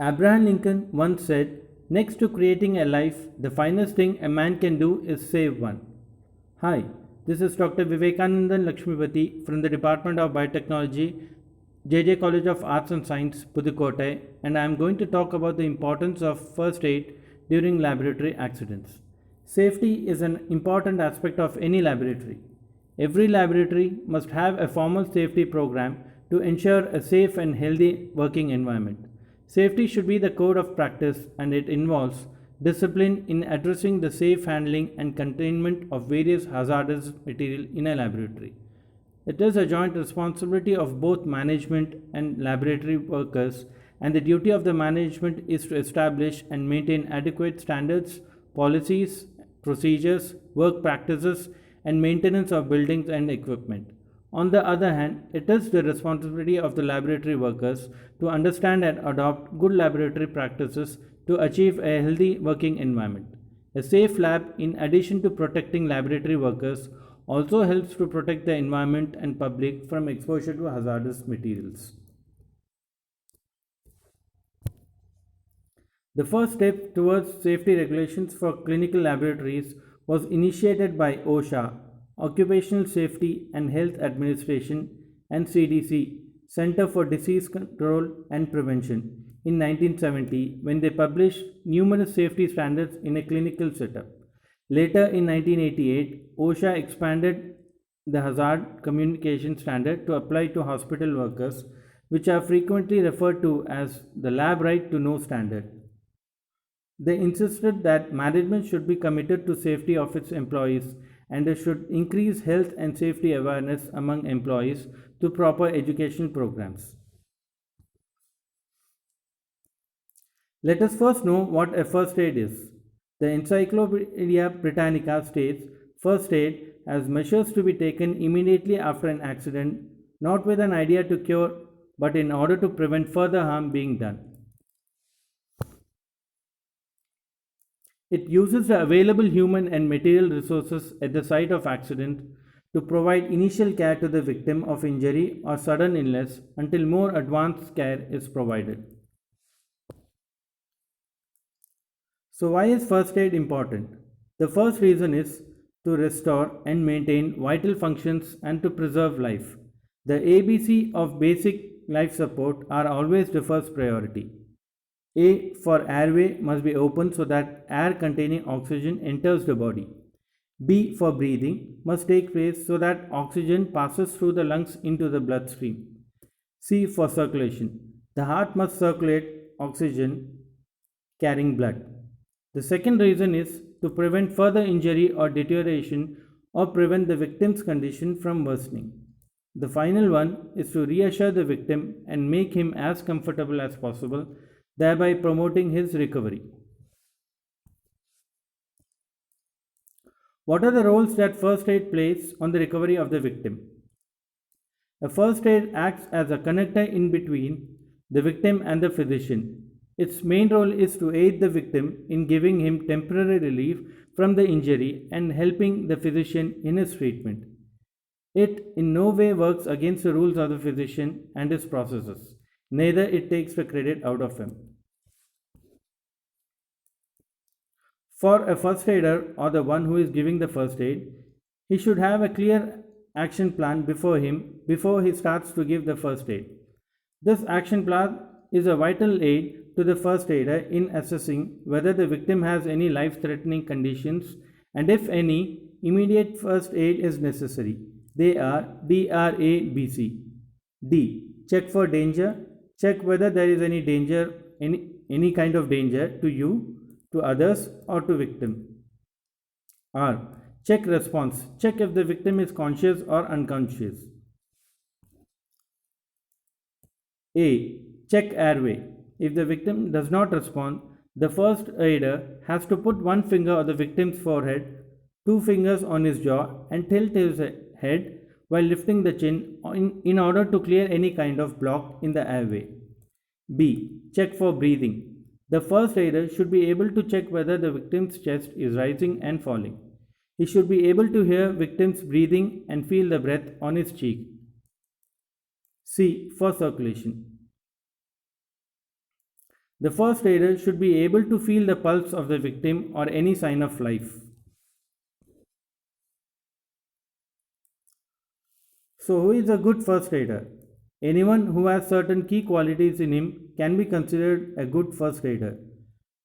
Abraham Lincoln once said, "Next to creating a life, the finest thing a man can do is save one." Hi, this is Dr. Vivekanandan Lakshmipati from the Department of Biotechnology, JJ College of Arts and Science, Pudukkottai, and I am going to talk about the importance of first aid during laboratory accidents. Safety is an important aspect of any laboratory. Every laboratory must have a formal safety program to ensure a safe and healthy working environment. Safety should be the code of practice and it involves discipline in addressing the safe handling and containment of various hazardous material in a laboratory. It is a joint responsibility of both management and laboratory workers, and the duty of the management is to establish and maintain adequate standards, policies, procedures, work practices, and maintenance of buildings and equipment. On the other hand, it is the responsibility of the laboratory workers to understand and adopt good laboratory practices to achieve a healthy working environment. A safe lab, in addition to protecting laboratory workers, also helps to protect the environment and public from exposure to hazardous materials. The first step towards safety regulations for clinical laboratories was initiated by OSHA, Occupational Safety and Health Administration, and CDC, Center for Disease Control and Prevention, in 1970 when they published numerous safety standards in a clinical setup. Later in 1988, OSHA expanded the hazard communication standard to apply to hospital workers, which are frequently referred to as the Lab Right to Know standard. They insisted that management should be committed to safety of its employees and they should increase health and safety awareness among employees through proper educational programs. Let us first know what a first aid is. The Encyclopedia Britannica states first aid as measures to be taken immediately after an accident, not with an idea to cure, but in order to prevent further harm being done. It uses the available human and material resources at the site of accident to provide initial care to the victim of injury or sudden illness until more advanced care is provided. So, why is first aid important? The first reason is to restore and maintain vital functions and to preserve life. The ABC of basic life support are always the first priority. A for airway must be open so that air containing oxygen enters the body. B for breathing must take place so that oxygen passes through the lungs into the bloodstream. C for circulation. The heart must circulate oxygen carrying blood. The second reason is to prevent further injury or deterioration or prevent the victim's condition from worsening. The final one is to reassure the victim and make him as comfortable as possible, thereby promoting his recovery. What are the roles that first aid plays on the recovery of the victim? A first aid acts as a connector in between the victim and the physician. Its main role is to aid the victim in giving him temporary relief from the injury and helping the physician in his treatment. It in no way works against the rules of the physician and his processes. Neither it takes the credit out of him. For a first aider or the one who is giving the first aid, he should have a clear action plan before he starts to give the first aid. This action plan is a vital aid to the first aider in assessing whether the victim has any life threatening conditions and if any, immediate first aid is necessary. They are DRABC. D. Check for danger. Check whether there is any danger, any kind of danger to you, to others, or to victim. R. Check response. Check if the victim is conscious or unconscious. A. Check airway. If the victim does not respond, the first aider has to put one finger on the victim's forehead, two fingers on his jaw, and tilt his head while lifting the chin in order to clear any kind of block in the airway. B. Check for breathing. The first aider should be able to check whether the victim's chest is rising and falling. He should be able to hear victim's breathing and feel the breath on his cheek. C. For circulation. The first aider should be able to feel the pulse of the victim or any sign of life. So, who is a good first aider? Anyone who has certain key qualities in him can be considered a good first aider.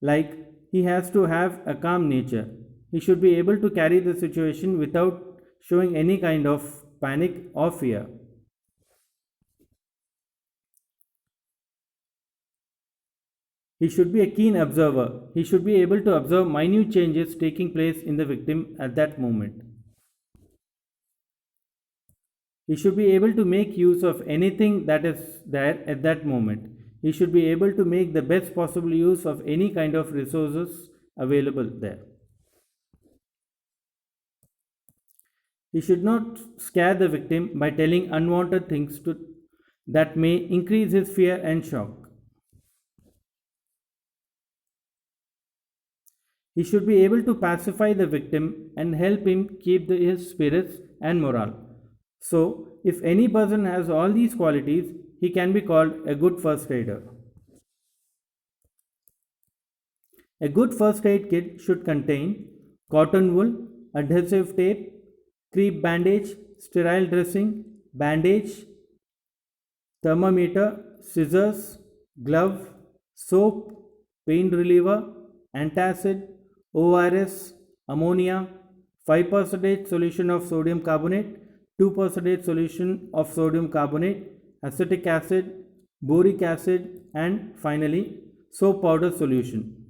Like, he has to have a calm nature. He should be able to carry the situation without showing any kind of panic or fear. He should be a keen observer. He should be able to observe minute changes taking place in the victim at that moment. He should be able to make use of anything that is there at that moment. He should be able to make the best possible use of any kind of resources available there. He should not scare the victim by telling unwanted things that may increase his fear and shock. He should be able to pacify the victim and help him keep his spirits and morale. So, if any person has all these qualities, he can be called a good first aider. A good first aid kit should contain cotton wool, adhesive tape, crepe bandage, sterile dressing, bandage, thermometer, scissors, glove, soap, pain reliever, antacid, ORS, ammonia, 5% solution of sodium carbonate, 2% solution of sodium carbonate, acetic acid, boric acid, and finally soap powder solution.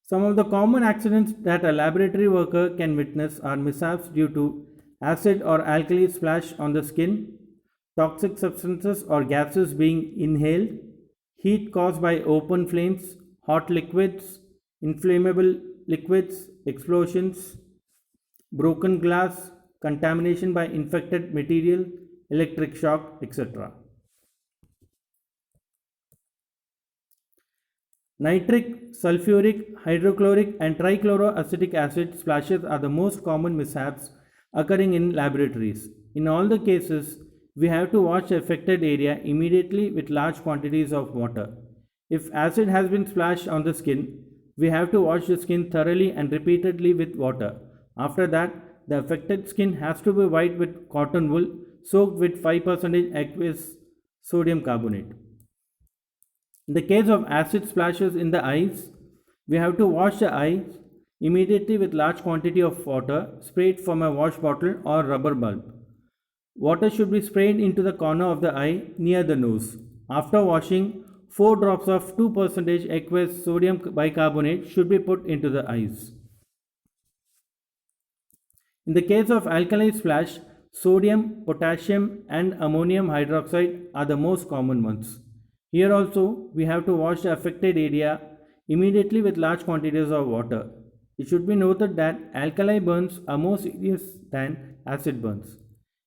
Some of the common accidents that a laboratory worker can witness are mishaps due to acid or alkali splash on the skin, toxic substances or gases being inhaled, heat caused by open flames, hot liquids, inflammable liquids, explosions, broken glass, contamination by infected material, electric shock, etc. Nitric, sulfuric, hydrochloric, and trichloroacetic acid splashes are the most common mishaps occurring in laboratories. In all the cases, we have to wash the affected area immediately with large quantities of water. If acid has been splashed on the skin, we have to wash the skin thoroughly and repeatedly with water. After that, the affected skin has to be wiped with cotton wool soaked with 5% aqueous sodium carbonate. In the case of acid splashes in the eyes, we have to wash the eyes immediately with large quantity of water sprayed from a wash bottle or rubber bulb. Water should be sprayed into the corner of the eye near the nose. After washing, 4 drops of 2% aqueous sodium bicarbonate should be put into the eyes. In the case of alkali splash, sodium, potassium, and ammonium hydroxide are the most common ones. Here also, we have to wash the affected area immediately with large quantities of water. It should be noted that alkali burns are more serious than acid burns.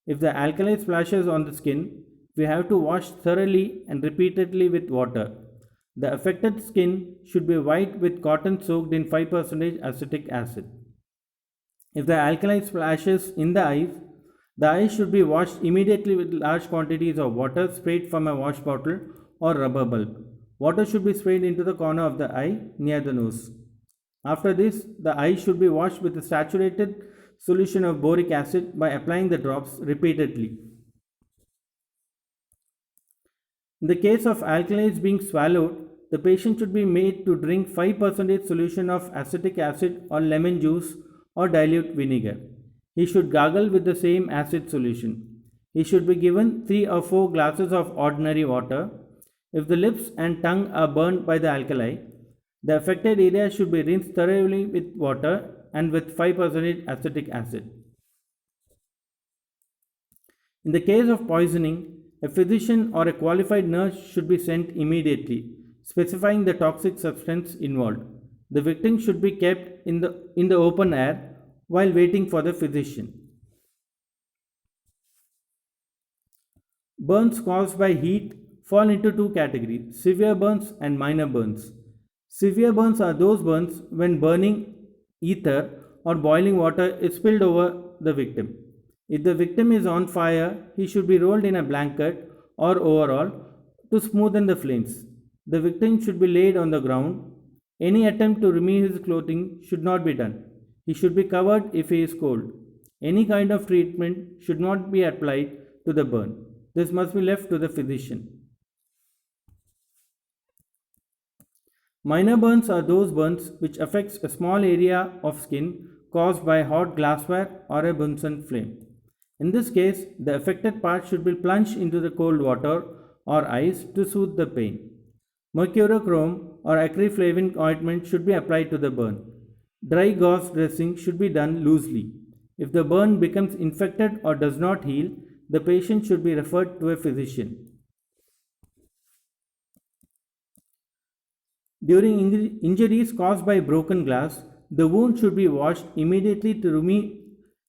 If the alkali splashes on the skin, we have to wash thoroughly and repeatedly with water. The affected skin should be wiped with cotton soaked in 5% acetic acid. If the alkali splashes in the eyes should be washed immediately with large quantities of water sprayed from a wash bottle or rubber bulb. Water should be sprayed into the corner of the eye near the nose. After this, the eye should be washed with a saturated solution of boric acid by applying the drops repeatedly. In the case of alkalis being swallowed, the patient should be made to drink 5% solution of acetic acid or lemon juice or dilute vinegar. He should gargle with the same acid solution. He should be given 3 or 4 glasses of ordinary water. If the lips and tongue are burned by the alkali, the affected area should be rinsed thoroughly with water and with 5% acetic acid. In the case of poisoning, a physician or a qualified nurse should be sent immediately, specifying the toxic substance involved. The victim should be kept in the open air while waiting for the physician. Burns caused by heat fall into 2 categories: severe burns and minor burns. Severe burns are those burns when burning ether or boiling water is spilled over the victim. If the victim is on fire, he should be rolled in a blanket or overall to smoothen the flames. The victim should be laid on the ground. Any attempt to remove his clothing should not be done. He should be covered if he is cold. Any kind of treatment should not be applied to the burn. This must be left to the physician. Minor burns are those burns which affects a small area of skin caused by hot glassware or a Bunsen flame. In this case, the affected part should be plunged into the cold water or ice to soothe the pain. Mercurochrome or acryflavin ointment should be applied to the burn. Dry gauze dressing should be done loosely. If the burn becomes infected or does not heal, the patient should be referred to a physician. During injuries caused by broken glass, the wound should be washed immediately to remove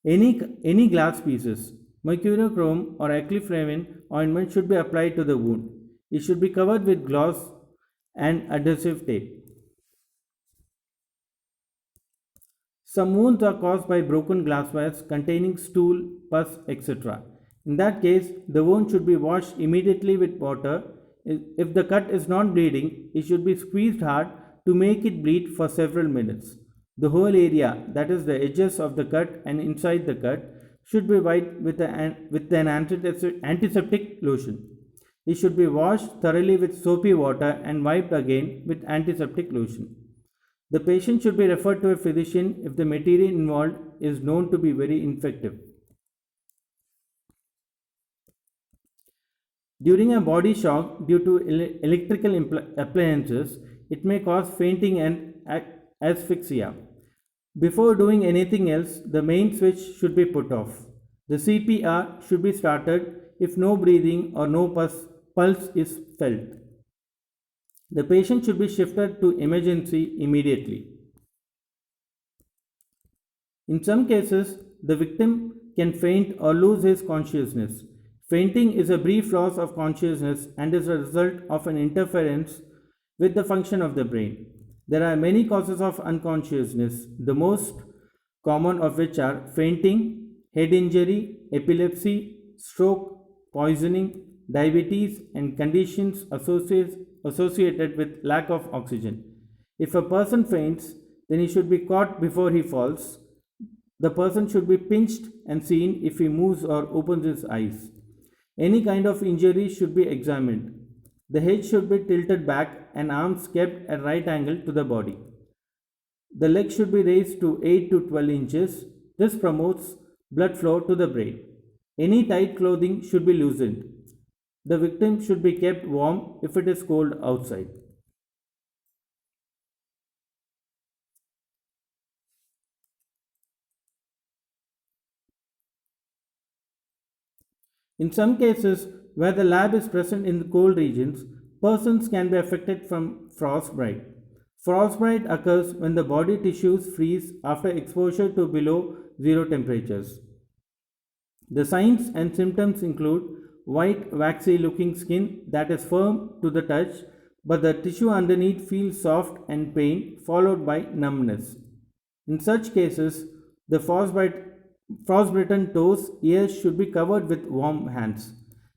any glass pieces. Mercurochrome or acryflavin ointment should be applied to the wound. It should be covered with gauze and adhesive tape. Some wounds are caused by broken glassware containing stool, pus, etc. In that case, the wound should be washed immediately with water. If the cut is not bleeding, it should be squeezed hard to make it bleed for several minutes. The whole area, that is the edges of the cut and inside the cut, should be wiped with an antiseptic lotion. It should be washed thoroughly with soapy water and wiped again with antiseptic lotion. The patient should be referred to a physician if the material involved is known to be very infective. During a body shock due to electrical appliances, it may cause fainting and asphyxia. Before doing anything else, the main switch should be put off. The CPR should be started if no breathing or no pulse is felt. The patient should be shifted to emergency immediately. In some cases, the victim can faint or lose his consciousness. Fainting is a brief loss of consciousness and is a result of an interference with the function of the brain. There are many causes of unconsciousness, the most common of which are fainting, head injury, epilepsy, stroke, poisoning, diabetes, and conditions associated with lack of oxygen. If a person faints, then he should be caught before he falls. The person should be pinched and seen if he moves or opens his eyes. Any kind of injury should be examined. The head should be tilted back and arms kept at right angle to the body. The legs should be raised to 8 to 12 inches. This promotes blood flow to the brain. Any tight clothing should be loosened. The victim should be kept warm if it is cold outside. In some cases, where the lab is present in the cold regions, persons can be affected from frostbite. Frostbite occurs when the body tissues freeze after exposure to below zero temperatures. The signs and symptoms include white, waxy looking skin that is firm to the touch, but the tissue underneath feels soft and pain, followed by numbness. In such cases, the frostbitten toes, ears should be covered with warm hands.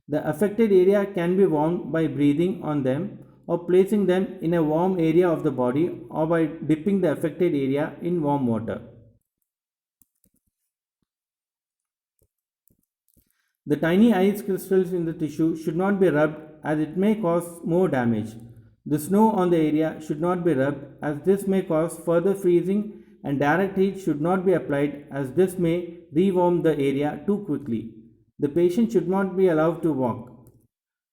The affected area can be warmed by breathing on them or placing them in a warm area of the body or by dipping the affected area in warm water. The tiny ice crystals in the tissue should not be rubbed as it may cause more damage. The snow on the area should not be rubbed as this may cause further freezing, and direct heat should not be applied as this may rewarm the area too quickly. The patient should not be allowed to walk.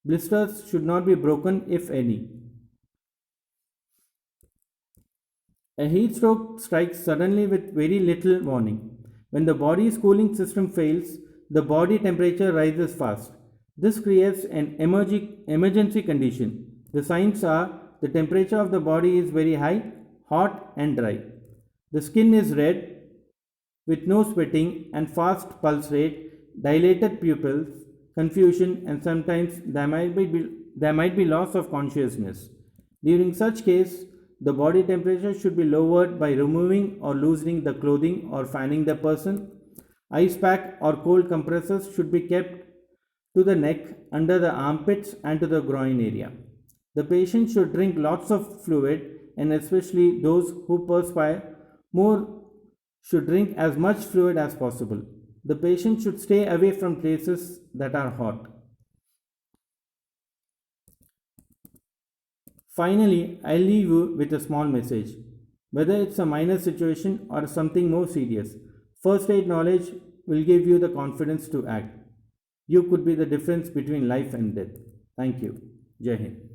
Blisters should not be broken if any. A heat stroke strikes suddenly with very little warning. When the body's cooling system fails, the body temperature rises fast. This creates an emergency condition. The signs are the temperature of the body is very high, hot, and dry. The skin is red with no sweating and fast pulse rate, dilated pupils, confusion, and sometimes there might be loss of consciousness. During such case, the body temperature should be lowered by removing or loosening the clothing or fanning the person. Ice pack or cold compressors should be kept to the neck, under the armpits, and to the groin area. The patient should drink lots of fluid, and especially those who perspire more should drink as much fluid as possible. The patient should stay away from places that are hot. Finally, I'll leave you with a small message. Whether it's a minor situation or something more serious, first aid knowledge will give you the confidence to act. You could be the difference between life and death. Thank you. Jai Hind.